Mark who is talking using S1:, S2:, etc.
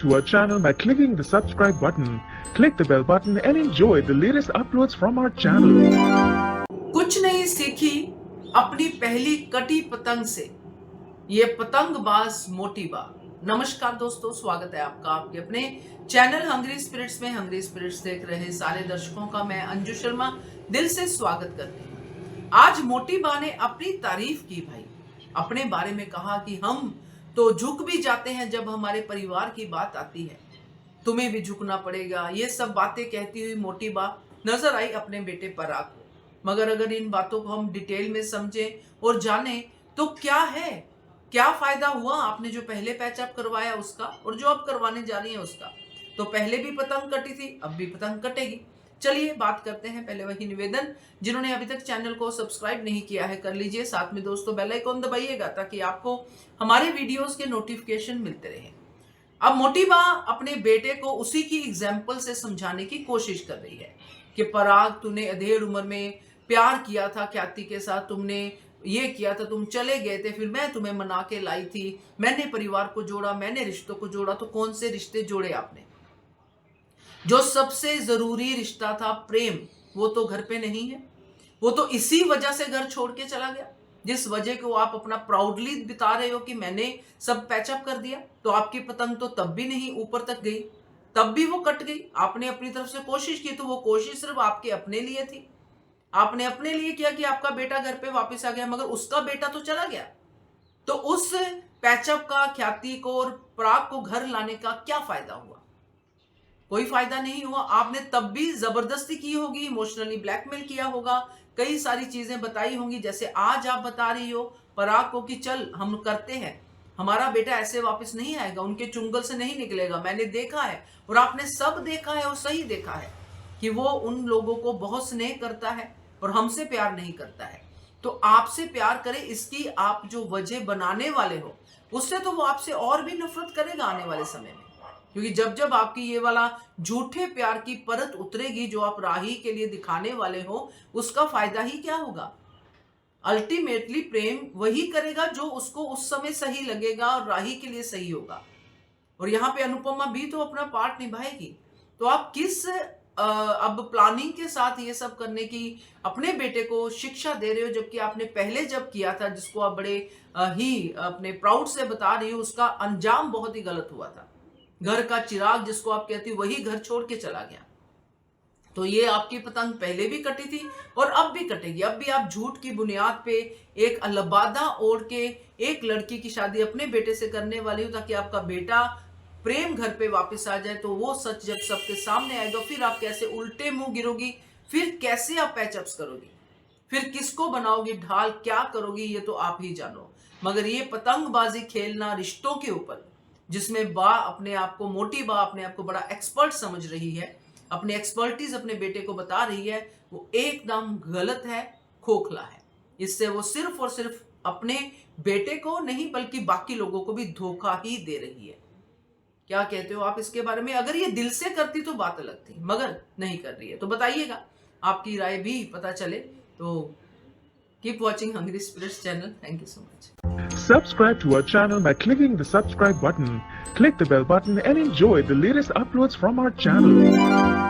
S1: to our channel by clicking the subscribe button. Click the bell button and enjoy the latest uploads from our channel.
S2: कुछ नहीं सीखी अपनी पहली कटी पतंग से, ये पतंगबाज मोटी बा। नमस्कार दोस्तों, स्वागत है आपका आपके अपने चैनल हंग्री स्पिरिट्स में। हंग्री स्पिरिट्स देख रहे सारे दर्शकों का मैं अंजू शर्मा दिल से स्वागत करती हूँ। आज मोटी बा ने अपनी तारीफ की भाई, अपने बारे में कहा कि हम तो झुक भी जाते हैं जब हमारे परिवार की बात आती है, तुम्हें भी झुकना पड़ेगा। ये सब बातें कहती हुई मोटी बा नजर आई अपने बेटे पराग को। मगर अगर इन बातों को हम डिटेल में समझें और जानें तो क्या फायदा हुआ आपने जो पहले पैचअप करवाया उसका और जो अब करवाने जा रही है उसका। तो पहले भी पतंग कटी थी, अब भी पतंग कटेगी। चलिए बात करते हैं। पहले वही निवेदन, जिन्होंने अभी तक चैनल को सब्सक्राइब नहीं किया है कर लीजिए, साथ में दोस्तों बेल आइकन दबाइएगा ताकि आपको हमारे वीडियोस के नोटिफिकेशन मिलते रहे। अब मोटी बा अपने बेटे को उसी की एग्जाम्पल से समझाने की कोशिश कर रही है कि पराग, तूने अधेड़ उम्र में प्यार किया था ख्याति के साथ, तुमने ये किया था, तुम चले गए थे, फिर मैं तुम्हें मना के लाई थी, मैंने परिवार को जोड़ा, मैंने रिश्तों को जोड़ा। तो कौन से रिश्ते जोड़े आपने? जो सबसे जरूरी रिश्ता था प्रेम, वो तो घर पे नहीं है। वो तो इसी वजह से घर छोड़ के चला गया, जिस वजह को आप अपना प्राउडली बिता रहे हो कि मैंने सब पैचअप कर दिया। तो आपकी पतंग तो तब भी नहीं ऊपर तक गई, तब भी वो कट गई। आपने अपनी तरफ से कोशिश की तो वो कोशिश सिर्फ आपके अपने लिए थी। आपने अपने लिए किया कि आपका बेटा घर पे वापस आ गया, मगर उसका बेटा तो चला गया। तो उस पैचअप का, ख्याति को और पराग को घर लाने का क्या फायदा हुआ? कोई फायदा नहीं हुआ। आपने तब भी जबरदस्ती की होगी, इमोशनली ब्लैकमेल किया होगा, कई सारी चीजें बताई होंगी। जैसे आज आप बता रही हो पराग को कि चल हम करते हैं, हमारा बेटा ऐसे वापस नहीं आएगा, उनके चुंगल से नहीं निकलेगा, मैंने देखा है। और आपने सब देखा है और सही देखा है कि वो उन लोगों को बहुत स्नेह करता है और हमसे प्यार नहीं करता है। तो आपसे प्यार करे इसकी आप जो वजह बनाने वाले हो, उससे तो वो आपसे और भी नफरत करेगा आने वाले समय में। क्योंकि जब जब आपकी ये वाला झूठे प्यार की परत उतरेगी जो आप राही के लिए दिखाने वाले हो, उसका फायदा ही क्या होगा? अल्टीमेटली प्रेम वही करेगा जो उसको उस समय सही लगेगा और राही के लिए सही होगा। और यहाँ पे अनुपमा भी तो अपना पार्ट निभाएगी। तो आप किस अब प्लानिंग के साथ ये सब करने की अपने बेटे को शिक्षा दे रहे हो, जबकि आपने पहले जब किया था, जिसको आप बड़े ही अपने प्राउड से बता रही हो, उसका अंजाम बहुत ही गलत हुआ था। घर का चिराग जिसको आप कहती हो वही घर छोड़ के चला गया। तो ये आपकी पतंग पहले भी कटी थी और अब भी कटेगी। अब भी आप झूठ की बुनियाद पे एक अलबादा ओढ़ के एक लड़की की शादी अपने बेटे से करने वाली हो ताकि आपका बेटा प्रेम घर पे वापस आ जाए। तो वो सच जब सबके सामने आएगा, फिर आप कैसे उल्टे मुंह गिरोगी, फिर कैसे आप पैचअप्स करोगी, फिर किसको बनाओगी ढाल, क्या करोगी, ये तो आप ही जानो। मगर ये पतंगबाजी खेलना रिश्तों के ऊपर, जिसमें बा अपने आप को, मोटी बा अपने आप को बड़ा एक्सपर्ट समझ रही है, अपने एक्सपर्टीज अपने बेटे को बता रही है, वो एकदम गलत है, खोखला है। इससे वो सिर्फ और सिर्फ अपने बेटे को नहीं बल्कि बाकी लोगों को भी धोखा ही दे रही है। क्या कहते हो आप इसके बारे में? अगर ये दिल से करती तो बात अलग थी, मगर नहीं कर रही है। तो बताइएगा, आपकी राय भी पता चले। तो keep watching hungry spirits channel. Thank you so much.
S1: Subscribe to our channel by clicking the subscribe button. Click the bell button and enjoy the latest uploads from our channel.